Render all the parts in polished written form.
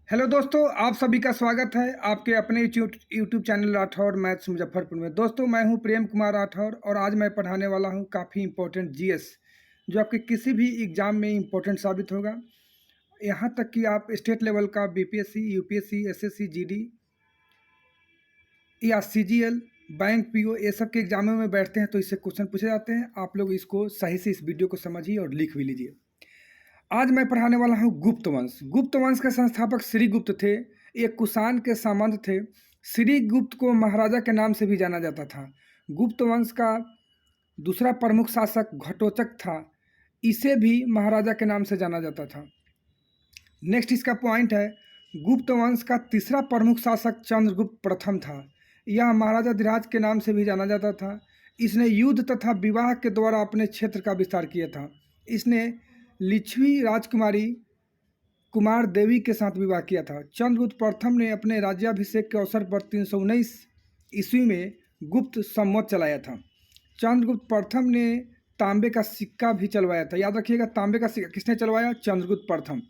Hello दोस्तों, आप सभी का स्वागत है आपके अपने YouTube channel Rathore maths Muzaffarpur में। दोस्तों, मैं हूं प्रेम कुमार राठौर और आज मैं पढ़ाने वाला हूं काफ़ी इंपॉर्टेंट जीएस, जो आपके किसी भी एग्ज़ाम में इंपॉर्टेंट साबित होगा। यहां तक कि आप स्टेट लेवल का बीपीएससी, यूपीएससी, एसएससी, जीडी या सीजीएल, बैंक पीओ, ये सब के एग्जामों में बैठते हैं तो इससे क्वेश्चन पूछे जाते हैं। आप लोग इसको सही से इस वीडियो को समझिए और लिख भी लीजिए। आज मैं पढ़ाने वाला हूँ गुप्त वंश। गुप्त वंश के संस्थापक श्रीगुप्त थे। एक कुषाण के सामंत थे। श्रीगुप्त को महाराजा के नाम से भी जाना जाता था। गुप्त वंश का दूसरा प्रमुख शासक घटोत्कच था। इसे भी महाराजा के नाम से जाना जाता था। नेक्स्ट इसका पॉइंट है, गुप्त वंश का तीसरा प्रमुख शासक चंद्रगुप्त प्रथम था। यह महाराजा धीराज के नाम से भी जाना जाता था। इसने युद्ध तथा विवाह के द्वारा अपने क्षेत्र का विस्तार किया था। इसने लिच्छवी राजकुमारी कुमार देवी के साथ विवाह किया था। चंद्रगुप्त प्रथम ने अपने राज्याभिषेक के अवसर पर 319 ईस्वी में गुप्त संवत चलाया था। चंद्रगुप्त प्रथम ने तांबे का सिक्का भी चलवाया था। याद रखिएगा, तांबे का सिक्का किसने चलवाया? चंद्रगुप्त प्रथम।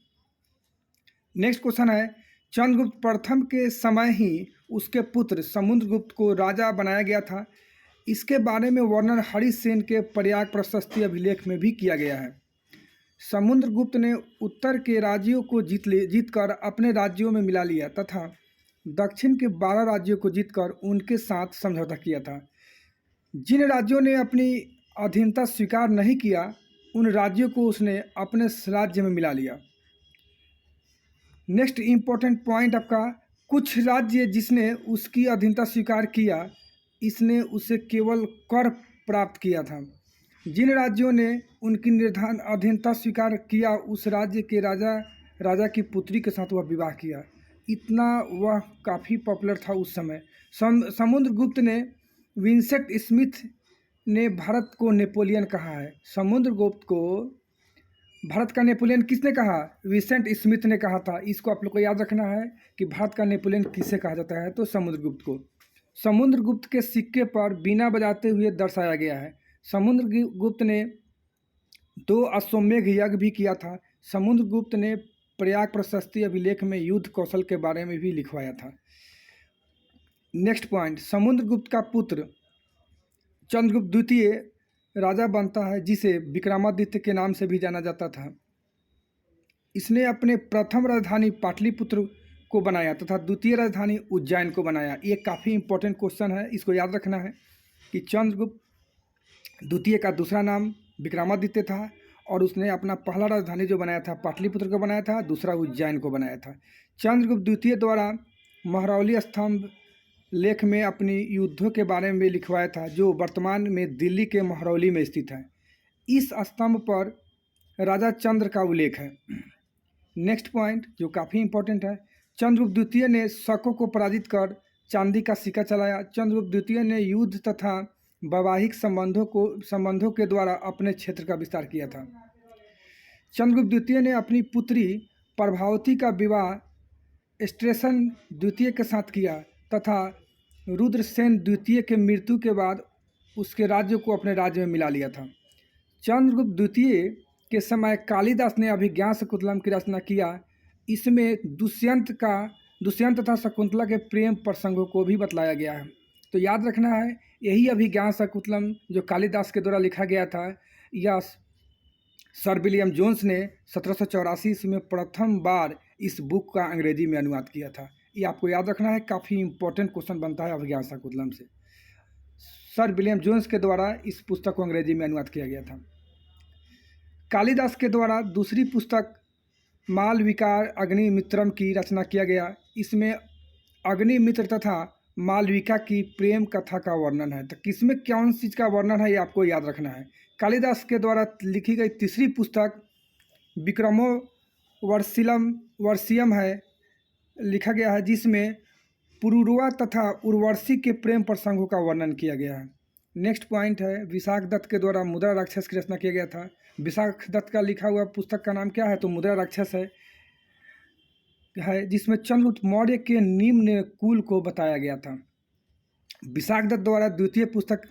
नेक्स्ट क्वेश्चन है, चंद्रगुप्त प्रथम के समय ही उसके पुत्र समुद्रगुप्त को राजा बनाया गया था। इसके बारे में वर्णन हरिसेन के प्रयाग प्रशस्ति अभिलेख में भी किया गया है। समुद्रगुप्त ने उत्तर के राज्यों को जीतकर अपने राज्यों में मिला लिया तथा दक्षिण के 12 राज्यों को जीतकर उनके साथ समझौता किया था। जिन राज्यों ने अपनी अधीनता स्वीकार नहीं किया, उन राज्यों को उसने अपने राज्य में मिला लिया। नेक्स्ट इम्पोर्टेंट पॉइंट आपका, कुछ राज्य जिसने उसकी अधीनता स्वीकार किया, इसने उसे केवल कर प्राप्त किया था। जिन राज्यों ने उनकी निर्धान अधीनता स्वीकार किया, उस राज्य के राजा की पुत्री के साथ वह विवाह किया। इतना वह काफ़ी पॉपुलर था उस समय। समुद्रगुप्त ने विंसेंट स्मिथ ने भारत को नेपोलियन कहा है। समुद्रगुप्त को भारत का नेपोलियन किसने कहा? विंसेंट स्मिथ ने कहा था। इसको आप लोग को याद रखना है कि भारत का नेपोलियन किसे कहा जाता है, तो समुद्रगुप्त को। समुद्रगुप्त के सिक्के पर बीना बजाते हुए दर्शाया गया है। समुद्रगुप्त ने 2 अश्वमेध यज्ञ भी किया था। समुद्रगुप्त ने प्रयाग प्रशस्ति अभिलेख में युद्ध कौशल के बारे में भी लिखवाया था। नेक्स्ट पॉइंट, समुद्रगुप्त का पुत्र चंद्रगुप्त द्वितीय राजा बनता है, जिसे विक्रमादित्य के नाम से भी जाना जाता था। इसने अपने प्रथम राजधानी पाटलिपुत्र को बनाया तथा द्वितीय राजधानी उज्जैन को बनाया। ये काफ़ी इंपॉर्टेंट क्वेश्चन है, इसको याद रखना है कि चंद्रगुप्त द्वितीय का दूसरा नाम विक्रमादित्य था और उसने अपना पहला राजधानी जो बनाया था पाटलिपुत्र को बनाया था, दूसरा उज्जैन को बनाया था। चंद्रगुप्त द्वितीय द्वारा महरौली स्तंभ लेख में अपनी युद्धों के बारे में लिखवाया था, जो वर्तमान में दिल्ली के महरौली में स्थित है। इस स्तंभ पर राजा चंद्र का उल्लेख है। नेक्स्ट पॉइंट जो काफ़ी इंपॉर्टेंट है, चंद्रगुप्त द्वितीय ने शकों को पराजित कर चांदी का सिक्का चलाया। चंद्रगुप्त द्वितीय ने युद्ध तथा वैवाहिक संबंधों के द्वारा अपने क्षेत्र का विस्तार किया था। चंद्रगुप्त द्वितीय ने अपनी पुत्री प्रभावती का विवाह स्टेशन द्वितीय के साथ किया तथा रुद्रसेन द्वितीय के मृत्यु के बाद उसके राज्य को अपने राज्य में मिला लिया था। चंद्रगुप्त द्वितीय के समय कालिदास ने अभिज्ञान शकुंतलम की रचना किया। इसमें दुष्यंत तथा शकुंतला के प्रेम प्रसंगों को भी बतलाया गया है। तो याद रखना है, यही अभिज्ञान शकुंतलम जो कालिदास के द्वारा लिखा गया था, यह सर विलियम जोन्स ने 1784 ईस्वी में प्रथम बार इस बुक का अंग्रेजी में अनुवाद किया था। ये आपको याद रखना है, काफ़ी इंपॉर्टेंट क्वेश्चन बनता है अभिज्ञान शकुंतलम से। सर विलियम जोन्स के द्वारा इस पुस्तक को अंग्रेजी में अनुवाद किया गया था। कालिदास के द्वारा दूसरी पुस्तक मालविका अग्निमित्रम की रचना किया गया। इसमें अग्निमित्र तथा मालविका की प्रेम कथा का वर्णन है। तो किसमें कौन चीज़ का वर्णन है, ये आपको याद रखना है। कालिदास के द्वारा लिखी गई तीसरी पुस्तक विक्रमो वर्षियम है, लिखा गया है, जिसमें पुरुरवा तथा उर्वशी के प्रेम प्रसंगों का वर्णन किया गया है। नेक्स्ट पॉइंट है, विशाख दत्त के द्वारा मुद्रा राक्षस की रचना किया गया था। विशाख दत्त का लिखा हुआ पुस्तक का नाम क्या है, तो मुद्रा राक्षस है, जिसमें चंद्रगुप्त मौर्य के निम्न कुल को बताया गया था। विशाख दत्त द्वारा द्वितीय पुस्तक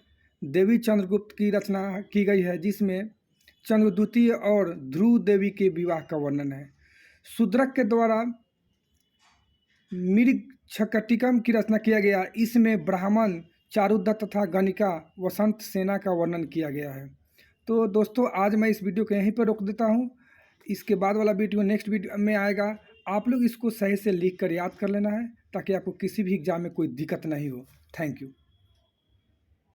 देवी चंद्रगुप्त की रचना की गई है, जिसमें चंद्रगुप्त द्वितीय और ध्रुव देवी के विवाह का वर्णन है। शूद्रक के द्वारा मृच्छकटिकम की रचना किया गया। इसमें ब्राह्मण, चारुदत्त तथा गणिका वसंत सेना का वर्णन किया गया है। तो दोस्तों आज मैं इस वीडियो को यहीं पर रोक देता हूँ। इसके बाद वाला वीडियो नेक्स्ट वीडियो में आएगा। आप लोग इसको सही से लिख कर याद कर लेना है ताकि आपको किसी भी एग्जाम में कोई दिक्कत नहीं हो। Thank you.